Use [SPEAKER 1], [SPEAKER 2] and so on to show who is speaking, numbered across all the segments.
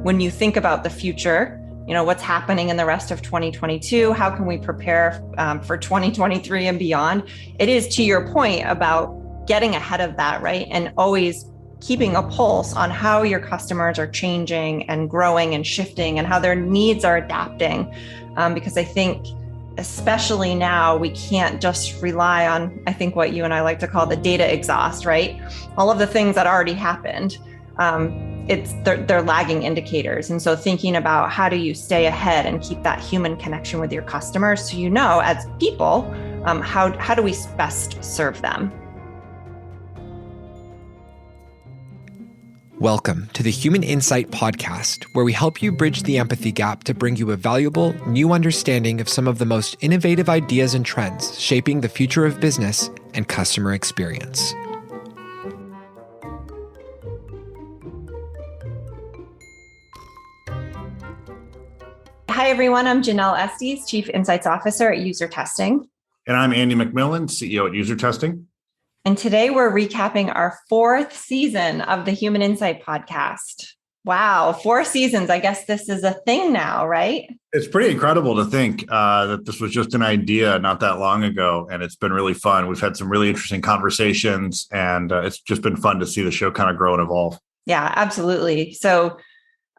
[SPEAKER 1] when you think about the future, what's happening in the rest of 2022, how can we prepare for 2023 and beyond? It is, to your point, about getting ahead of that, right? And always keeping a pulse on how your customers are changing and growing and shifting and how their needs are adapting. Because I think, especially now, we can't just rely on, I think, what you and I like to call the data exhaust, right? All of the things that already happened. They're lagging indicators. And so thinking about how do you stay ahead and keep that human connection with your customers so as people, how do we best serve them?
[SPEAKER 2] Welcome to the Human Insight Podcast, where we help you bridge the empathy gap to bring you a valuable, new understanding of some of the most innovative ideas and trends shaping the future of business and customer experience.
[SPEAKER 1] Hi, everyone. I'm Janelle Estes, Chief Insights Officer at UserTesting.
[SPEAKER 3] And I'm Andy MacMillan, CEO at UserTesting.
[SPEAKER 1] And today we're recapping our 4th season of the Human Insight Podcast. Wow, 4 seasons. I guess this is a thing now, right?
[SPEAKER 3] It's pretty incredible to think that this was just an idea not that long ago, and it's been really fun. We've had some really interesting conversations, and it's just been fun to see the show kind of grow and evolve.
[SPEAKER 1] Yeah, absolutely. So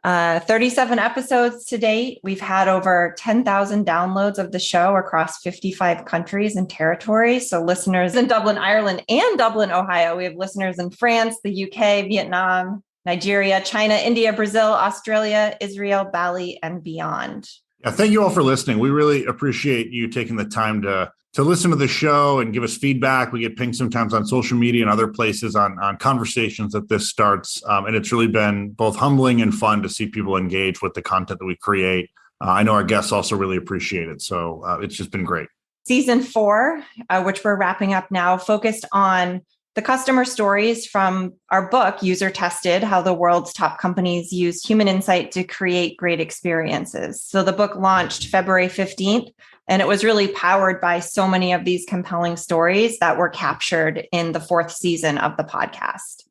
[SPEAKER 1] 37 episodes to date. We've had over 10,000 downloads of the show across 55 countries and territories. So listeners in Dublin, Ireland, and Dublin, Ohio. We have listeners in France, the UK, Vietnam, Nigeria, China, India, Brazil, Australia, Israel, Bali, and beyond.
[SPEAKER 3] Yeah, thank you all for listening. We really appreciate you taking the time to listen to the show and give us feedback. We get pinged sometimes on social media and other places on conversations that this starts. And it's really been both humbling and fun to see people engage with the content that we create. I know our guests also really appreciate it. So it's just been great.
[SPEAKER 1] Season 4, which we're wrapping up now, focused on the customer stories from our book, User Tested, How the World's Top Companies Use Human Insight to Create Great Experiences. So the book launched February 15th, and it was really powered by so many of these compelling stories that were captured in the 4th season of the podcast.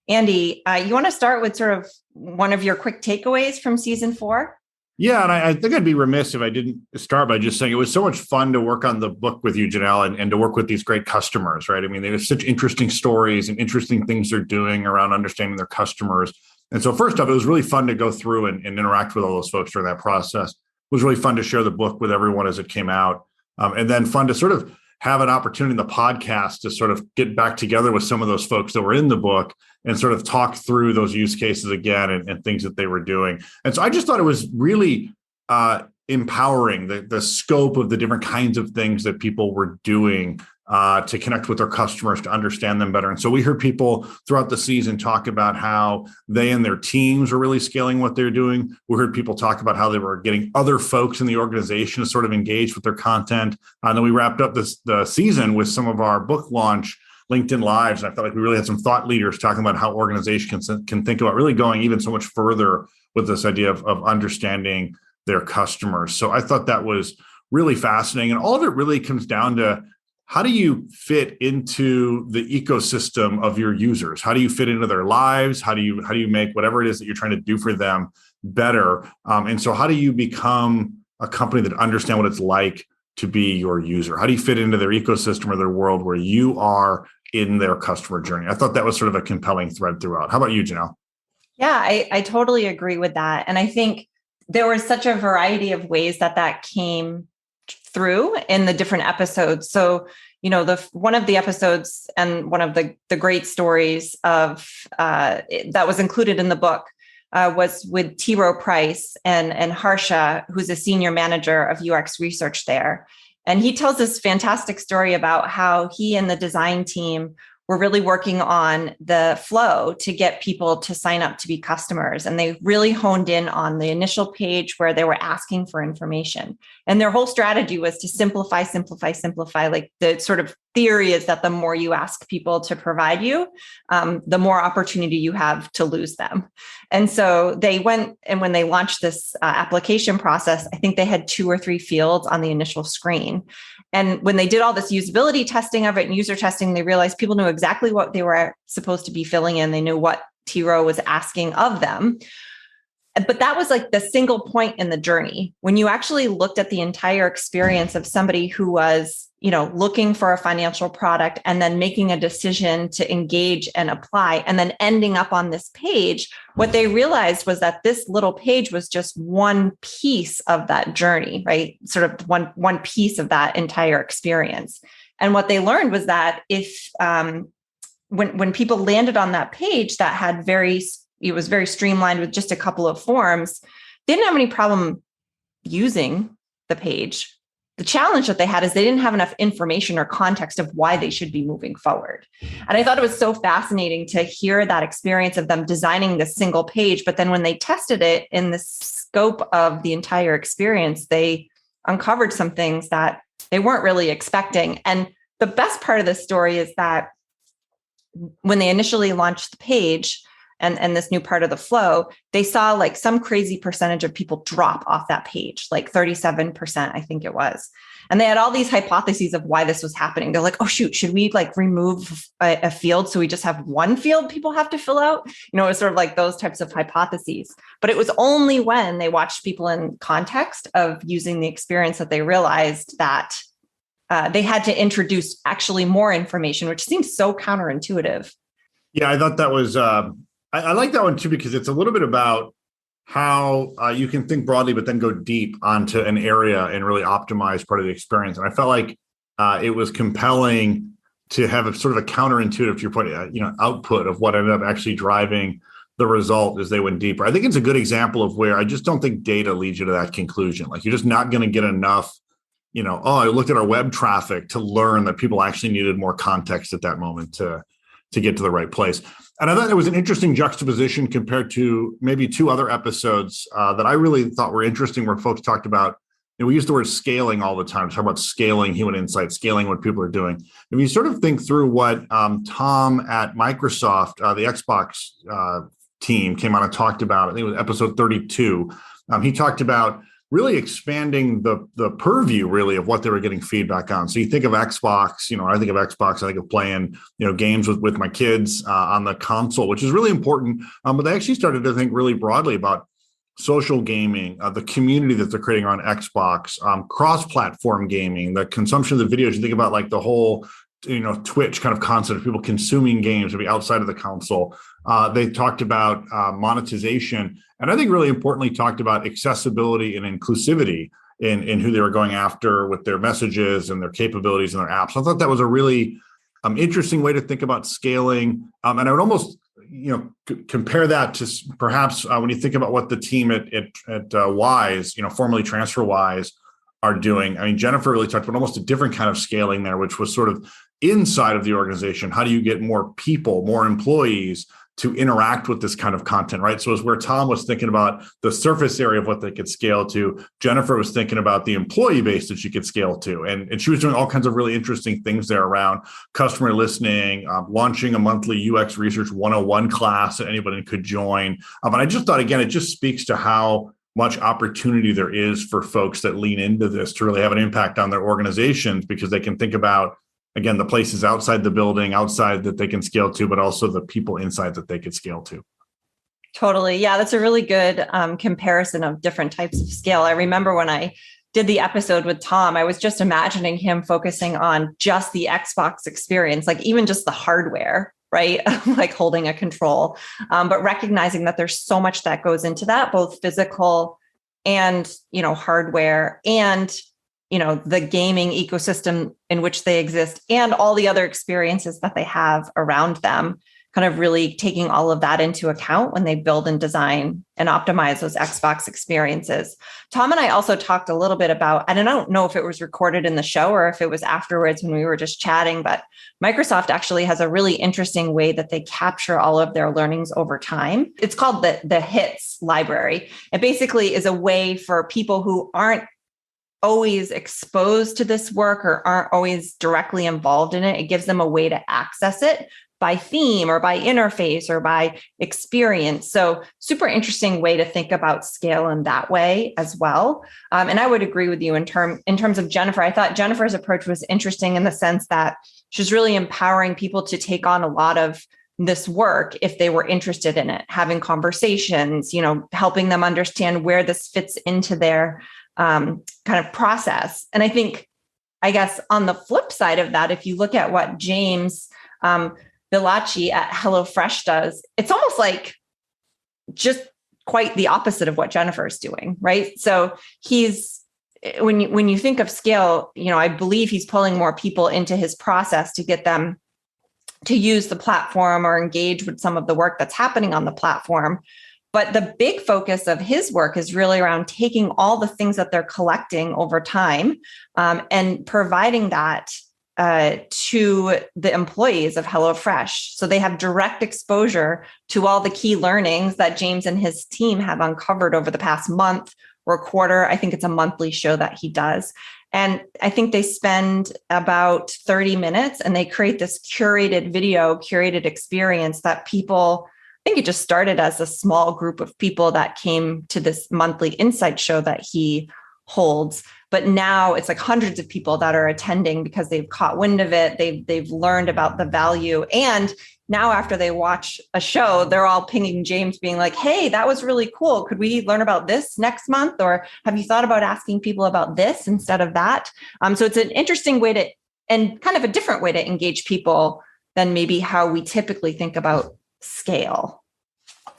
[SPEAKER 1] Andy, you want to start with sort of one of your quick takeaways from season 4?
[SPEAKER 3] Yeah, and I think I'd be remiss if I didn't start by just saying it was so much fun to work on the book with you, Janelle, and to work with these great customers, right? I mean, they have such interesting stories and interesting things they're doing around understanding their customers. And so first off, it was really fun to go through and interact with all those folks during that process. It was really fun to share the book with everyone as it came out. And then fun to sort of have an opportunity in the podcast to sort of get back together with some of those folks that were in the book and sort of talk through those use cases again and things that they were doing. And so I just thought it was really empowering, the scope of the different kinds of things that people were doing to connect with their customers, to understand them better. And so we heard people throughout the season talk about how they and their teams are really scaling what they're doing. We heard people talk about how they were getting other folks in the organization to sort of engage with their content. And then we wrapped up the season with some of our book launch LinkedIn Lives. And I felt like we really had some thought leaders talking about how organizations can think about really going even so much further with this idea of understanding their customers. So I thought that was really fascinating. And all of it really comes down to, how do you fit into the ecosystem of your users? How do you fit into their lives? How do you make whatever it is that you're trying to do for them better? And so how do you become a company that understands what it's like to be your user? How do you fit into their ecosystem or their world where you are in their customer journey? I thought that was sort of a compelling thread throughout. How about you, Janelle?
[SPEAKER 1] Yeah, I totally agree with that. And I think there was such a variety of ways that came through in the different episodes. So, one of the episodes and one of the great stories of that was included in the book was with T. Rowe Price and Harsha, who's a senior manager of UX research there. And he tells this fantastic story about how he and the design team were really working on the flow to get people to sign up to be customers. And they really honed in on the initial page where they were asking for information. And their whole strategy was to simplify. Like the sort of theory is that the more you ask people to provide you, the more opportunity you have to lose them. And so they went, and when they launched this application process, I think they had 2 or 3 fields on the initial screen. And when they did all this usability testing of it and user testing, they realized people knew exactly what they were supposed to be filling in. They knew what T. Rowe was asking of them. But that was like the single point in the journey. When you actually looked at the entire experience of somebody who was, looking for a financial product and then making a decision to engage and apply and then ending up on this page, what they realized was that this little page was just one piece of that journey, right? Sort of one piece of that entire experience. And what they learned was that if when people landed on that page that had it was very streamlined with just a couple of forms, they didn't have any problem using the page. The challenge that they had is they didn't have enough information or context of why they should be moving forward. And I thought it was so fascinating to hear that experience of them designing this single page. But then when they tested it in the scope of the entire experience, they uncovered some things that they weren't really expecting. And the best part of this story is that when they initially launched the page, and this new part of the flow, they saw like some crazy percentage of people drop off that page, like 37%, I think it was. And they had all these hypotheses of why this was happening. They're like, oh, shoot, should we like remove a field so we just have one field people have to fill out? It was sort of like those types of hypotheses. But it was only when they watched people in context of using the experience that they realized that they had to introduce actually more information, which seems so counterintuitive.
[SPEAKER 3] Yeah, I thought that was... I like that one too, because it's a little bit about how you can think broadly, but then go deep onto an area and really optimize part of the experience. And I felt like it was compelling to have a sort of a counterintuitive, to your point, output of what ended up actually driving the result as they went deeper. I think it's a good example of where I just don't think data leads you to that conclusion. Like you're just not going to get enough, I looked at our web traffic to learn that people actually needed more context at that moment to get to the right place. And I thought it was an interesting juxtaposition compared to maybe two other episodes that I really thought were interesting, where folks talked about, we use the word scaling all the time, talk about scaling human insight, scaling what people are doing. If you sort of think through what Tom at Microsoft, the Xbox team came on and talked about, I think it was episode 32, he talked about really expanding the purview really of what they were getting feedback on. So you think of Xbox, I think of Xbox, I think of playing, games with my kids on the console, which is really important. But they actually started to think really broadly about social gaming, the community that they're creating on Xbox, cross-platform gaming, the consumption of the videos. You think about like the whole, Twitch kind of concept of people consuming games maybe outside of the console. They talked about monetization, and I think really importantly talked about accessibility and inclusivity in who they were going after with their messages and their capabilities and their apps. I thought that was a really interesting way to think about scaling. And I would almost compare that to perhaps when you think about what the team at Wise, formerly TransferWise, are doing. I mean, Jennifer really talked about almost a different kind of scaling there, which was sort of inside of the organization. How do you get more people, more employees to interact with this kind of content, right? So it's where Tom was thinking about the surface area of what they could scale to. Jennifer was thinking about the employee base that she could scale to. And she was doing all kinds of really interesting things there around customer listening, launching a monthly UX Research 101 class that anybody could join. But I just thought, again, it just speaks to how much opportunity there is for folks that lean into this to really have an impact on their organizations, because they can think about, again, the places outside the building, outside that they can scale to, but also the people inside that they could scale to.
[SPEAKER 1] Totally. Yeah, that's a really good comparison of different types of scale. I remember when I did the episode with Tom, I was just imagining him focusing on just the Xbox experience, like even just the hardware, right? Like holding a control, but recognizing that there's so much that goes into that, both physical and, hardware and the gaming ecosystem in which they exist and all the other experiences that they have around them, kind of really taking all of that into account when they build and design and optimize those Xbox experiences. Tom and I also talked a little bit about, and I don't know if it was recorded in the show or if it was afterwards when we were just chatting, but Microsoft actually has a really interesting way that they capture all of their learnings over time. It's called the HITS library. It basically is a way for people who aren't always exposed to this work or aren't always directly involved in it. It gives them a way to access it by theme or by interface or by experience. So super interesting way to think about scale in that way as well. And I would agree with you in terms of Jennifer. I thought Jennifer's approach was interesting in the sense that she's really empowering people to take on a lot of this work if they were interested in it, having conversations, helping them understand where this fits into their kind of process. And I guess on the flip side of that, if you look at what James Bilachi at HelloFresh does, it's almost like just quite the opposite of what Jennifer's doing, right? So when you think of scale, I believe he's pulling more people into his process to get them to use the platform or engage with some of the work that's happening on the platform. But the big focus of his work is really around taking all the things that they're collecting over time and providing that to the employees of HelloFresh. So they have direct exposure to all the key learnings that James and his team have uncovered over the past month or quarter. I think it's a monthly show that he does. And I think they spend about 30 minutes and they create this curated video, curated experience that people, I think it just started as a small group of people that came to this monthly insight show that he holds. But now it's like hundreds of people that are attending because they've caught wind of it. They've learned about the value. And now after they watch a show, they're all pinging James being like, hey, that was really cool. Could we learn about this next month? Or have you thought about asking people about this instead of that? So it's an interesting way to, and kind of a different way to engage people than maybe how we typically think about scale.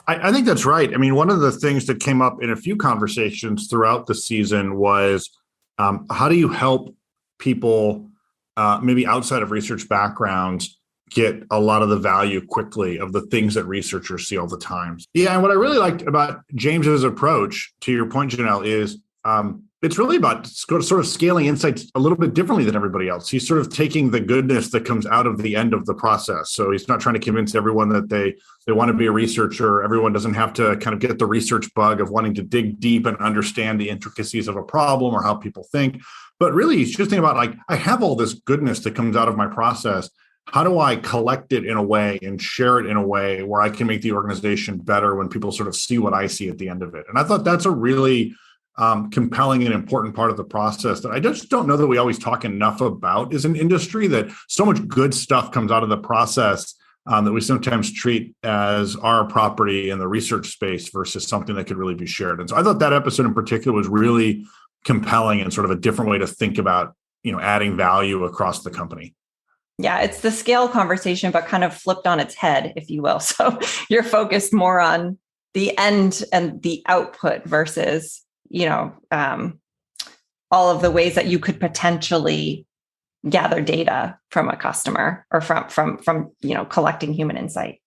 [SPEAKER 3] I think that's right. I mean, one of the things that came up in a few conversations throughout the season was how do you help people maybe outside of research backgrounds get a lot of the value quickly of the things that researchers see all the time. Yeah, and what I really liked about James's approach, to your point, Janelle, is it's really about sort of scaling insights a little bit differently than everybody else. He's sort of taking the goodness that comes out of the end of the process. So he's not trying to convince everyone that they want to be a researcher. Everyone doesn't have to kind of get the research bug of wanting to dig deep and understand the intricacies of a problem or how people think. But really, he's just thinking about, like, I have all this goodness that comes out of my process. How do I collect it in a way and share it in a way where I can make the organization better when people sort of see what I see at the end of it? And I thought that's a really compelling and important part of the process that I just don't know that we always talk enough about as an industry, that so much good stuff comes out of the process that we sometimes treat as our property in the research space versus something that could really be shared. And so I thought that episode in particular was really compelling and sort of a different way to think about, adding value across the company.
[SPEAKER 1] Yeah, it's the scale conversation, but kind of flipped on its head, if you will. So you're focused more on the end and the output versus, all of the ways that you could potentially gather data from a customer or from collecting human insight.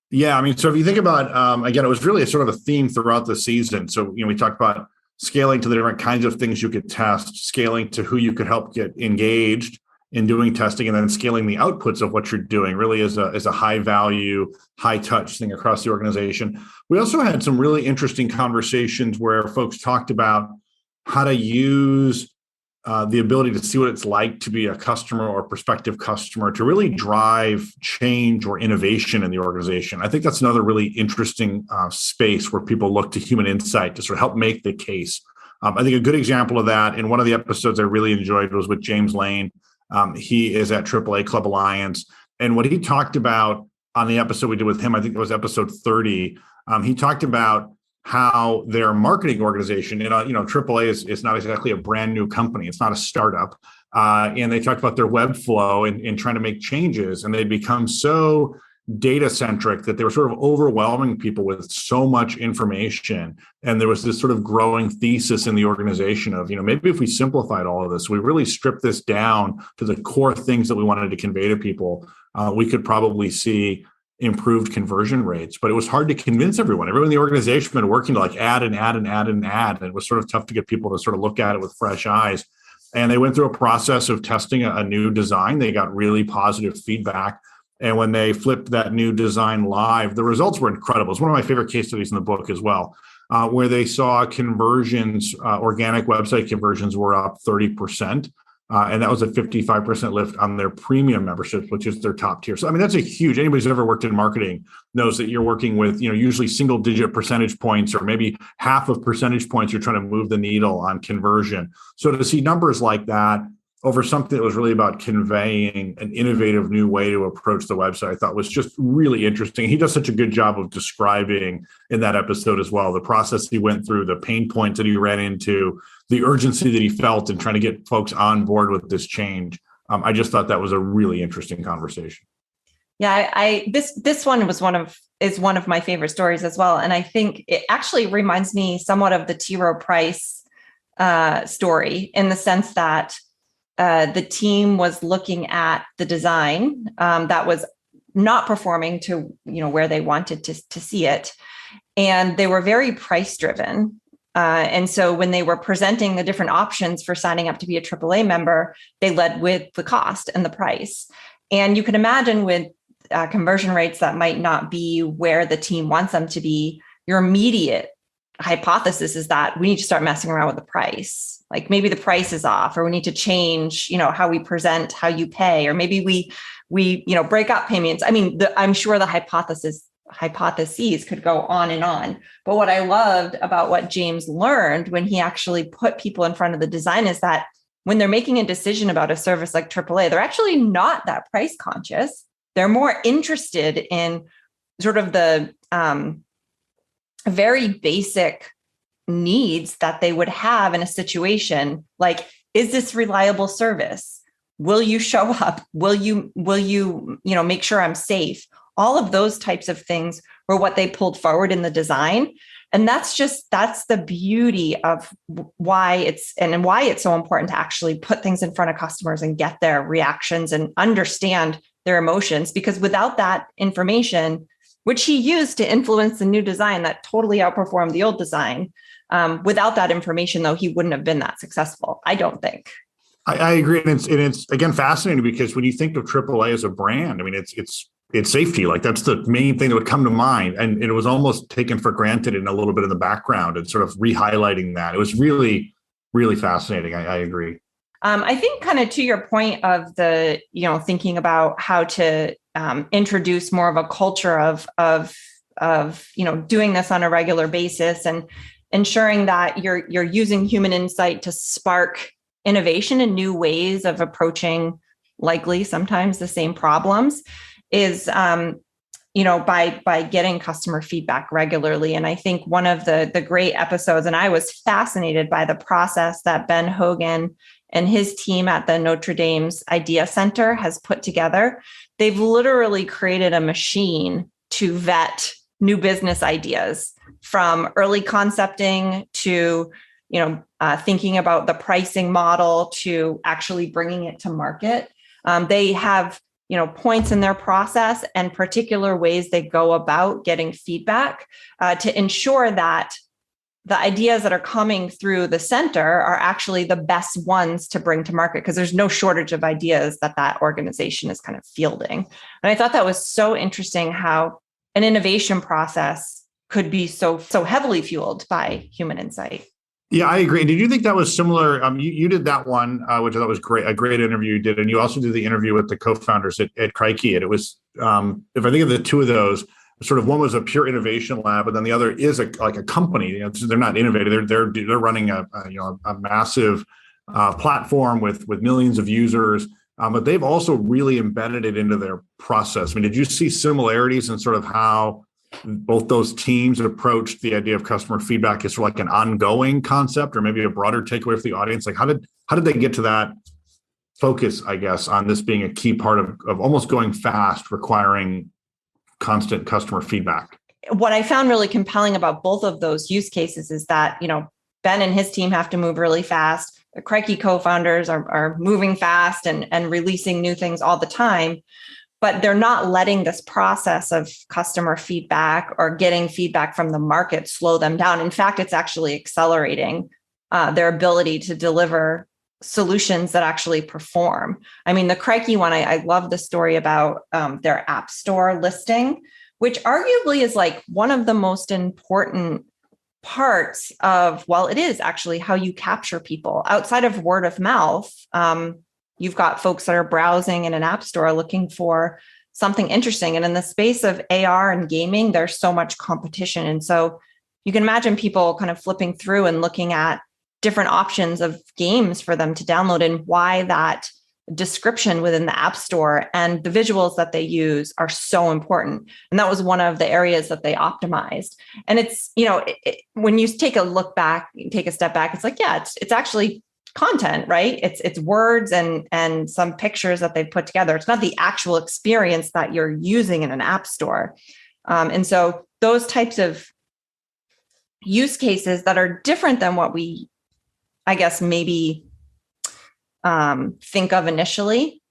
[SPEAKER 3] Yeah, I mean, so if you think about, again, it was really a sort of a theme throughout the season. So, we talked about scaling to the different kinds of things you could test, scaling to who you could help get engaged in doing testing, and then scaling the outputs of what you're doing really is a high value, high touch thing across the organization. We also had some really interesting conversations where folks talked about how to use the ability to see what it's like to be a customer or prospective customer to really drive change or innovation in the organization. I think that's another really interesting space where people look to human insight to sort of help make the case. I think a good example of that in one of the episodes I really enjoyed was with James Lane. He is at AAA Club Alliance. And what he talked about on the episode we did with him, I think it was episode 30, he talked about how their marketing organization, AAA is not exactly a brand new company. It's not a startup. And they talked about their web flow and trying to make changes. And they become so data centric that they were sort of overwhelming people with so much information. And there was this sort of growing thesis in the organization of, maybe if we simplified all of this, we really stripped this down to the core things that we wanted to convey to people, we could probably see improved conversion rates. But it was hard to convince everyone. Everyone in the organization had been working to add and add and add and add. And it was sort of tough to get people to sort of look at it with fresh eyes. And they went through a process of testing a new design. They got really positive feedback. And when they flipped that new design live, the results were incredible. It's one of my favorite case studies in the book as well, where they saw conversions, organic website conversions were up 30%. And that was a 55% lift on their premium memberships, which is their top tier. So, I mean, that's a huge, anybody who's ever worked in marketing knows that you're working with, usually single digit percentage points or maybe half of percentage points. You're trying to move the needle on conversion. So to see numbers like that, over something that was really about conveying an innovative new way to approach the website, I thought was just really interesting. He does such a good job of describing in that episode as well, the process he went through, the pain points that he ran into, the urgency that he felt in trying to get folks on board with this change. I just thought that was a really interesting conversation.
[SPEAKER 1] Yeah, this one is one of my favorite stories as well. And I think it actually reminds me somewhat of the T. Rowe Price story, in the sense that the team was looking at the design that was not performing to where they wanted to see it, and they were very price driven. And so when they were presenting the different options for signing up to be a AAA member, they led with the cost and the price. And you can imagine with conversion rates that might not be where the team wants them to be, your immediate hypothesis is that we need to start messing around with the price. Like maybe the price is off, or we need to change, how we present, how you pay, or maybe we break up payments. I mean, I'm sure the hypotheses could go on and on. But what I loved about what James learned when he actually put people in front of the design is that when they're making a decision about a service like AAA, they're actually not that price conscious. They're more interested in sort of the very basic needs that they would have in a situation like, is this reliable service? Will you show up? Will you make sure I'm safe? All of those types of things were what they pulled forward in the design. And that's the beauty of why it's so important to actually put things in front of customers and get their reactions and understand their emotions, because without that information, which he used to influence the new design that totally outperformed the old design, without that information, though, he wouldn't have been that successful, I don't think.
[SPEAKER 3] I agree. And it's again, fascinating, because when you think of AAA as a brand, I mean, it's safety. Like that's the main thing that would come to mind. And it was almost taken for granted in a little bit in the background, and sort of re-highlighting that. It was really, really fascinating. I agree.
[SPEAKER 1] I think kind of to your point of the, thinking about how to introduce more of a culture of doing this on a regular basis, and ensuring that you're using human insight to spark innovation and new ways of approaching likely sometimes the same problems, is by getting customer feedback regularly. And I think one of the great episodes, and I was fascinated by the process that Ben Hogan and his team at the Notre Dame's Idea Center has put together. They've literally created a machine to vet new business ideas, from early concepting to thinking about the pricing model to actually bringing it to market. They have points in their process and particular ways they go about getting feedback to ensure that the ideas that are coming through the center are actually the best ones to bring to market, because there's no shortage of ideas that organization is kind of fielding. And I thought that was so interesting, how an innovation process could be so heavily fueled by human insight.
[SPEAKER 3] Yeah, I agree. Did you think that was similar? You did that one, which I thought was great, a great interview you did. And you also did the interview with the co-founders at Crikey. And it was, if I think of the two of those, sort of one was a pure innovation lab, and then the other is like a company. They're not innovative. They're running a massive platform with millions of users, but they've also really embedded it into their process. I mean, did you see similarities in sort of how both those teams approached the idea of customer feedback as sort of like an ongoing concept, or maybe a broader takeaway for the audience? Like how did they get to that focus, I guess, on this being a key part of almost going fast, requiring constant customer feedback?
[SPEAKER 1] What I found really compelling about both of those use cases is that, Ben and his team have to move really fast. The Crikey co-founders are moving fast and releasing new things all the time, but they're not letting this process of customer feedback or getting feedback from the market slow them down. In fact, it's actually accelerating their ability to deliver solutions that actually perform. I mean, the Crikey one, I love the story about their app store listing, which arguably is like one of the most important parts of, well, it is actually how you capture people outside of word of mouth. You've got folks that are browsing in an app store looking for something interesting. And in the space of AR and gaming, there's so much competition. And so you can imagine people kind of flipping through and looking at different options of games for them to download, and why that description within the App Store and the visuals that they use are so important. And that was one of the areas that they optimized. And it's, when you take a step back, it's like, yeah, it's actually content, right? It's words and some pictures that they've put together. It's not the actual experience that you're using in an App Store. And so those types of use cases that are different than what we, I guess, maybe think of initially,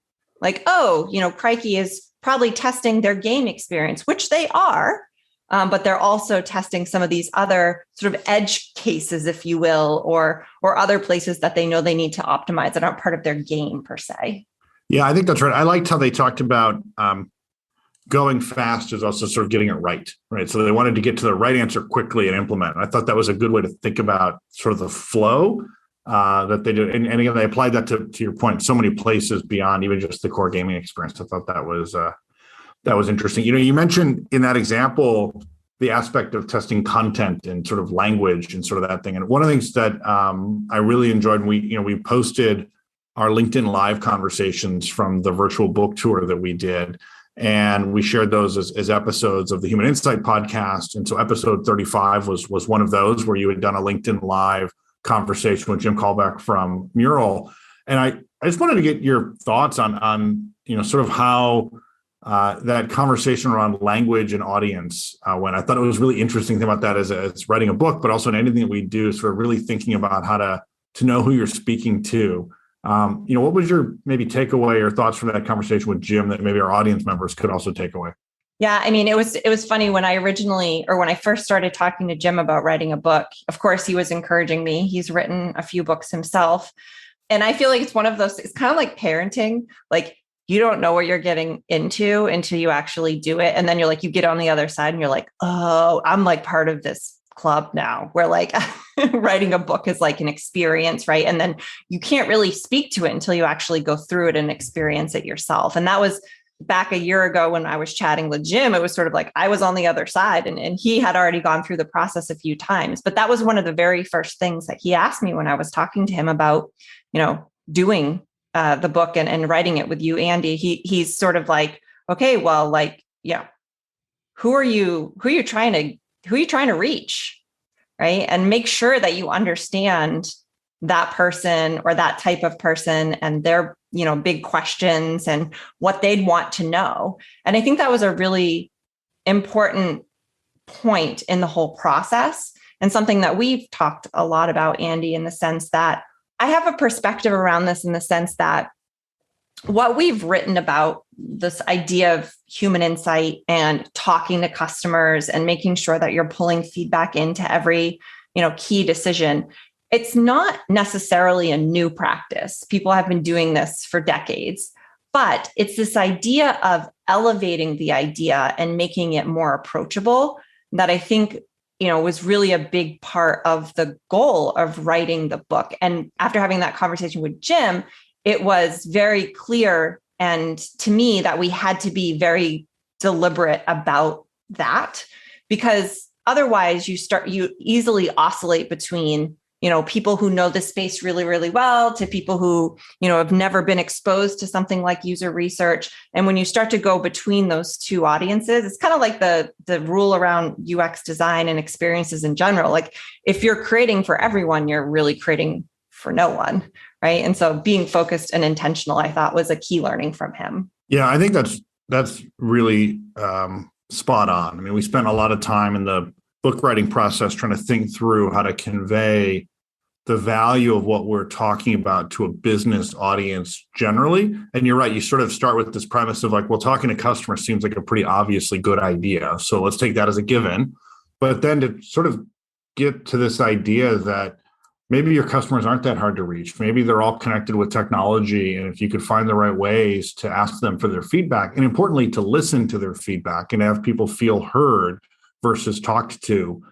[SPEAKER 1] like, Crikey is probably testing their game experience, which they are, but they're also testing some of these other sort of edge cases, if you will, or other places that they know they need to optimize that aren't part of their game per se.
[SPEAKER 3] Yeah, I think that's right. I liked how they talked about going fast is also sort of getting it right? So they wanted to get to the right answer quickly and implement. And I thought that was a good way to think about sort of the flow that they do. And again, they applied that to your point, so many places beyond even just the core gaming experience. I thought that was interesting. You mentioned in that example, the aspect of testing content and sort of language and sort of that thing. And one of the things that I really enjoyed, we posted our LinkedIn Live conversations from the virtual book tour that we did. And we shared those as episodes of the Human Insight podcast. And so episode 35 was one of those where you had done a LinkedIn Live conversation with Jim Callback from Mural. And I just wanted to get your thoughts on sort of how that conversation around language and audience went. I thought it was really interesting thing about that as writing a book, but also in anything that we do, sort of really thinking about how to know who you're speaking to. What was your maybe takeaway or thoughts from that conversation with Jim that maybe our audience members could also take away?
[SPEAKER 1] Yeah, I mean, it was funny when I first started talking to Jim about writing a book. Of course, he was encouraging me. He's written a few books himself. And I feel like it's one of those, it's kind of like parenting. Like, you don't know what you're getting into until you actually do it. And then you're like, you get on the other side and you're like, oh, I'm like part of this club now, where like writing a book is like an experience, right? And then you can't really speak to it until you actually go through it and experience it yourself. And that was back a year ago when I was chatting with Jim. It was sort of like I was on the other side, and he had already gone through the process a few times. But that was one of the very first things that he asked me when I was talking to him about, doing the book and writing it with you, Andy. He's sort of like, okay, well, like, yeah, who are you trying to reach, right? And make sure that you understand that person or that type of person and their, big questions and what they'd want to know. And I think that was a really important point in the whole process, and something that we've talked a lot about, Andy, in the sense that I have a perspective around this, in the sense that what we've written about this idea of human insight and talking to customers and making sure that you're pulling feedback into every, key decision, it's not necessarily a new practice. People have been doing this for decades, but it's this idea of elevating the idea and making it more approachable that I think, was really a big part of the goal of writing the book. And after having that conversation with Jim, it was very clear, and to me, that we had to be very deliberate about that, because otherwise you easily oscillate between, people who know the space really, really well to people who, have never been exposed to something like user research. And when you start to go between those two audiences, it's kind of like the rule around UX design and experiences in general. Like, if you're creating for everyone, you're really creating for no one. Right. And so being focused and intentional, I thought, was a key learning from him.
[SPEAKER 3] Yeah, I think that's really spot on. I mean, we spent a lot of time in the book writing process trying to think through how to convey the value of what we're talking about to a business audience generally. And you're right, you sort of start with this premise of like, well, talking to customers seems like a pretty obviously good idea. So let's take that as a given. But then to sort of get to this idea that maybe your customers aren't that hard to reach. Maybe they're all connected with technology. And if you could find the right ways to ask them for their feedback, and importantly, to listen to their feedback and have people feel heard versus talked to,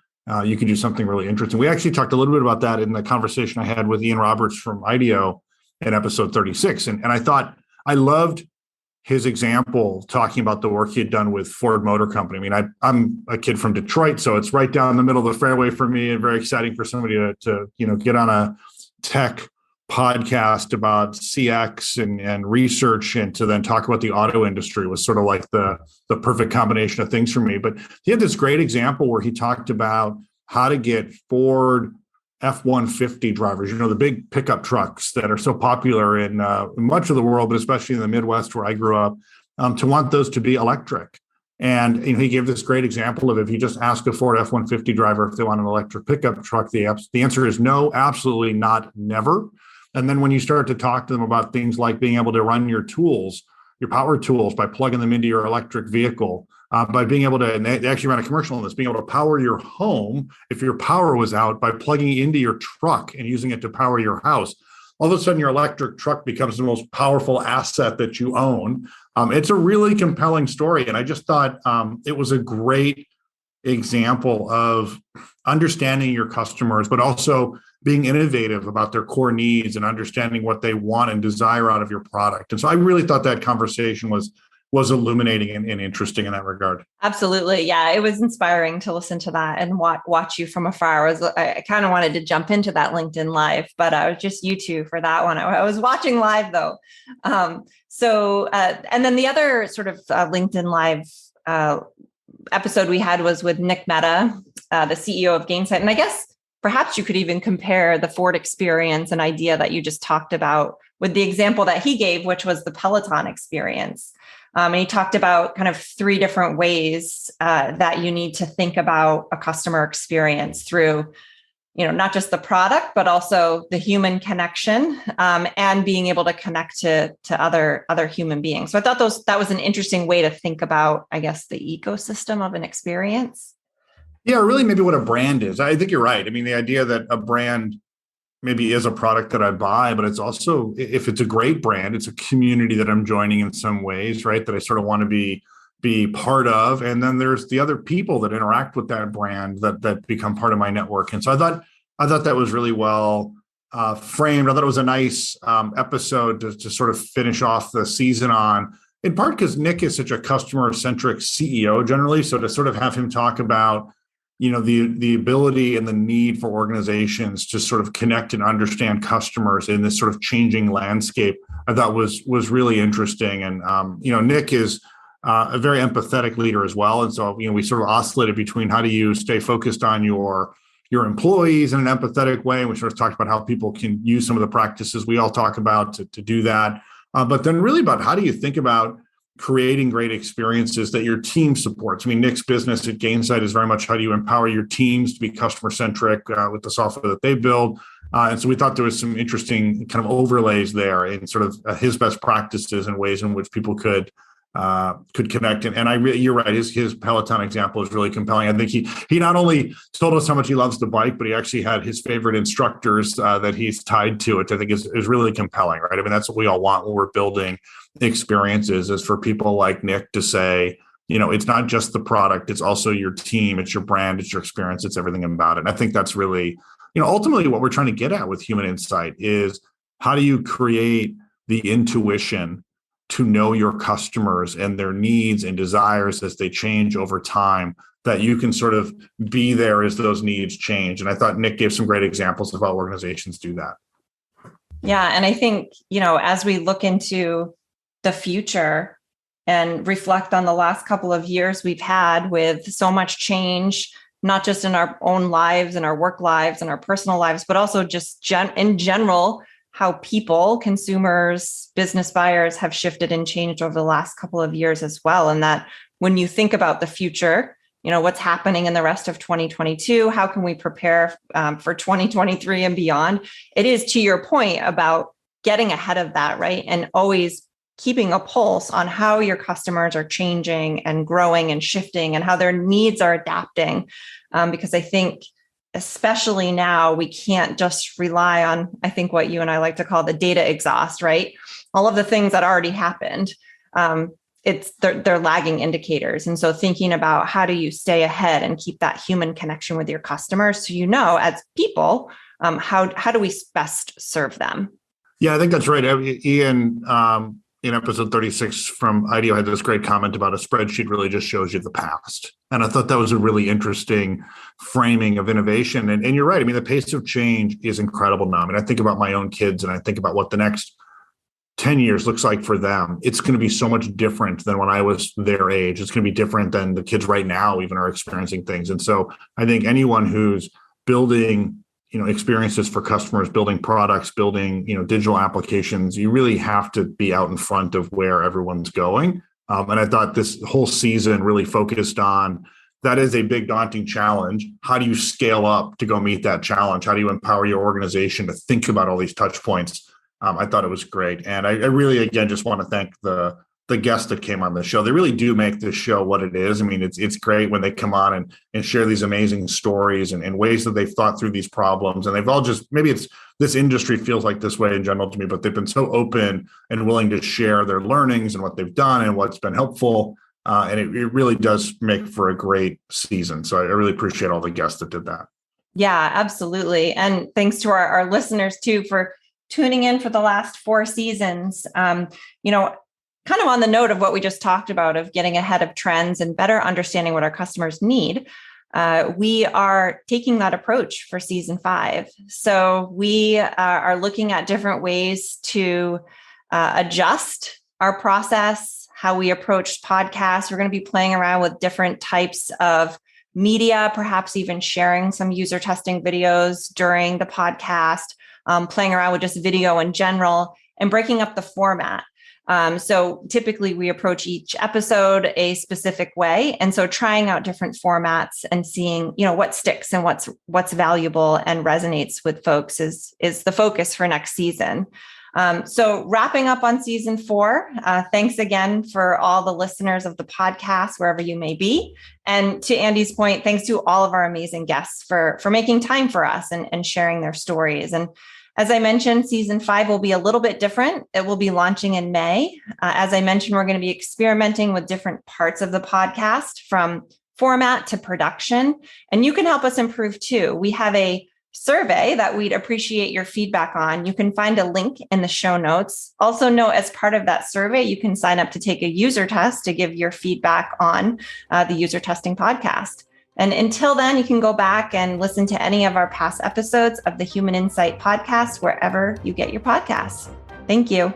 [SPEAKER 3] you could do something really interesting. We actually talked a little bit about that in the conversation I had with Ian Roberts from IDEO in episode 36. And I thought I loved his example, talking about the work he had done with Ford Motor Company. I mean, I'm a kid from Detroit, so it's right down the middle of the fairway for me, and very exciting for somebody to get on a tech podcast about CX and research, and to then talk about the auto industry was sort of like the perfect combination of things for me. But he had this great example where he talked about how to get Ford F-150 drivers, the big pickup trucks that are so popular in much of the world, but especially in the Midwest where I grew up, to want those to be electric. And he gave this great example of, if you just ask a Ford F-150 driver if they want an electric pickup truck, the answer is no, absolutely not, never. And then when you start to talk to them about things like being able to run your tools, your power tools, by plugging them into your electric vehicle, by being able to, and they actually ran a commercial on this, being able to power your home if your power was out by plugging it into your truck and using it to power your house. All of a sudden, your electric truck becomes the most powerful asset that you own. It's a really compelling story. And I just thought it was a great example of understanding your customers, but also being innovative about their core needs and understanding what they want and desire out of your product. And so I really thought that conversation was illuminating and interesting in that regard.
[SPEAKER 1] Absolutely. Yeah, it was inspiring to listen to that and watch you from afar. I kind of wanted to jump into that LinkedIn Live, but I was just you two for that one. I was watching live though. And then the other sort of LinkedIn Live episode we had was with Nick Mehta, the CEO of Gainsight. And I guess perhaps you could even compare the Ford experience and idea that you just talked about with the example that he gave, which was the Peloton experience. And he talked about kind of 3 different ways that you need to think about a customer experience through, not just the product, but also the human connection and being able to connect to other human beings. So I thought that was an interesting way to think about, I guess, the ecosystem of an experience.
[SPEAKER 3] Yeah, really maybe what a brand is. I think you're right. I mean, the idea that a brand maybe is a product that I buy, but it's also, if it's a great brand, it's a community that I'm joining in some ways, right? That I sort of want to be part of. And then there's the other people that interact with that brand that become part of my network. And so I thought that was really well framed. I thought it was a nice episode to sort of finish off the season on, in part because Nick is such a customer-centric CEO generally. So to sort of have him talk about the ability and the need for organizations to sort of connect and understand customers in this sort of changing landscape, I thought was really interesting. And Nick is a very empathetic leader as well. And so we sort of oscillated between how do you stay focused on your employees in an empathetic way. And we sort of talked about how people can use some of the practices we all talk about to do that. But then really about how do you think about creating great experiences that your team supports. I mean, Nick's business at Gainsight is very much how do you empower your teams to be customer-centric with the software that they build. And so we thought there was some interesting kind of overlays there in sort of his best practices and ways in which people could connect. And you're right, his Peloton example is really compelling. I think he not only told us how much he loves the bike, but he actually had his favorite instructors that he's tied to, which I think is really compelling, right? I mean, that's what we all want when we're building experiences, is for people like Nick to say, it's not just the product, it's also your team, it's your brand, it's your experience, it's everything about it. And I think that's really, ultimately what we're trying to get at with Human Insight is how do you create the intuition to know your customers and their needs and desires as they change over time, that you can sort of be there as those needs change. And I thought Nick gave some great examples of how organizations do that.
[SPEAKER 1] Yeah. And I think, as we look into the future and reflect on the last couple of years we've had with so much change, not just in our own lives and our work lives and our personal lives, but also just in general, how people, consumers, business buyers have shifted and changed over the last couple of years as well. And that when you think about the future, what's happening in the rest of 2022, how can we prepare for 2023 and beyond? It is, to your point, about getting ahead of that, right? And always keeping a pulse on how your customers are changing and growing and shifting and how their needs are adapting. Because I think, especially now, we can't just rely on, I think, what you and I like to call the data exhaust, right? All of the things that already happened. They're lagging indicators. And so thinking about how do you stay ahead and keep that human connection with your customers, so as people, how do we best serve them?
[SPEAKER 3] Yeah, I think that's right. Ian, in episode 36 from IDEO had this great comment about a spreadsheet really just shows you the past. And I thought that was a really interesting framing of innovation. And you're right. I mean, the pace of change is incredible now. I mean, I think about my own kids and I think about what the next 10 years looks like for them. It's going to be so much different than when I was their age. It's going to be different than the kids right now even are experiencing things. And so I think anyone who's building experiences for customers, building products, building, digital applications, you really have to be out in front of where everyone's going. And I thought this whole season really focused on that is a big daunting challenge. How do you scale up to go meet that challenge? How do you empower your organization to think about all these touch points? I thought it was great. And I really, again, just want to thank the guests that came on the show. They really do make this show what it is. I mean, it's great when they come on and share these amazing stories and ways that they've thought through these problems. And they've all just, maybe it's this industry feels like this way in general to me, but they've been so open and willing to share their learnings and what they've done and what's been helpful. And it really does make for a great season. So I really appreciate all the guests that did that.
[SPEAKER 1] Yeah, absolutely. And thanks to our listeners too, for tuning in for the last 4 seasons. Kind of on the note of what we just talked about of getting ahead of trends and better understanding what our customers need, we are taking that approach for season 5. So we are looking at different ways to adjust our process, how we approach podcasts. We're going to be playing around with different types of media, perhaps even sharing some user testing videos during the podcast, playing around with just video in general and breaking up the format. So typically we approach each episode a specific way. And so trying out different formats and seeing, what sticks and what's valuable and resonates with folks is the focus for next season. So wrapping up on season 4, thanks again for all the listeners of the podcast, wherever you may be. And to Andy's point, thanks to all of our amazing guests for making time for us and sharing their stories. And as I mentioned, season 5 will be a little bit different. It will be launching in May. As I mentioned, we're going to be experimenting with different parts of the podcast from format to production. And you can help us improve too. We have a survey that we'd appreciate your feedback on. You can find a link in the show notes. Also note, as part of that survey, you can sign up to take a user test to give your feedback on the User Testing podcast. And until then, you can go back and listen to any of our past episodes of the Human Insight podcast, wherever you get your podcasts. Thank you.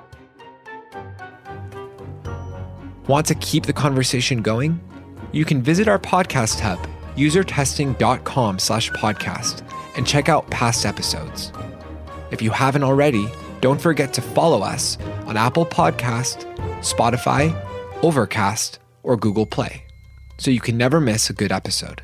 [SPEAKER 2] Want to keep the conversation going? You can visit our podcast hub, usertesting.com/podcast, and check out past episodes. If you haven't already, don't forget to follow us on Apple Podcast, Spotify, Overcast, or Google Play, so you can never miss a good episode.